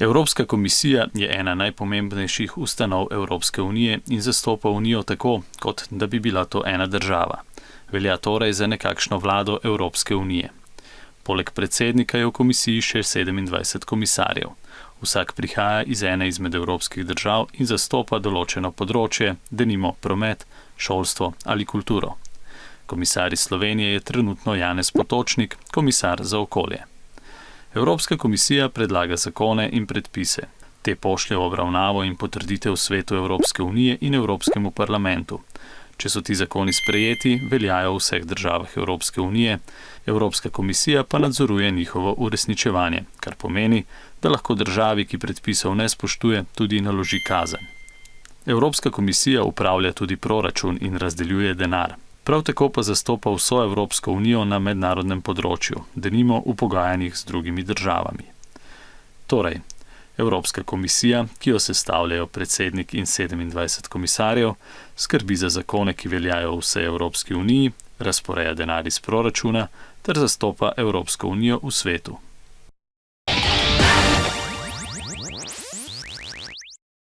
Evropska komisija je ena najpomembnejših ustanov Evropske unije in zastopa unijo tako, kot da bi bila to ena država. Velja torej za nekakšno vlado Evropske unije. Poleg predsednika je v komisiji še 27 komisarjev. Vsak prihaja iz ene izmed evropskih držav in zastopa določeno področje, denimo promet, šolstvo ali kulturo. Komisar iz Slovenije je trenutno Janez Potočnik, komisar za okolje. Evropska komisija predlaga zakone in predpise. Te pošlje v obravnavo in potrditev Svetu Evropske unije in Evropskemu parlamentu. Če so ti zakoni sprejeti, veljajo v vseh državah Evropske unije, Evropska komisija pa nadzoruje njihovo uresničevanje, kar pomeni, da lahko državi, ki predpisov ne spoštuje, tudi naloži kazen. Evropska komisija upravlja tudi proračun in razdeljuje denar. Prav tako pa zastopa vso Evropsko unijo na mednarodnem področju, denimo v pogajanjih z drugimi državami. Torej, Evropska komisija, ki jo sestavljajo predsednik in 27 komisarjev, skrbi za zakone, ki veljajo v vsej Evropski uniji, razporeja denar iz proračuna ter zastopa Evropsko unijo v svetu.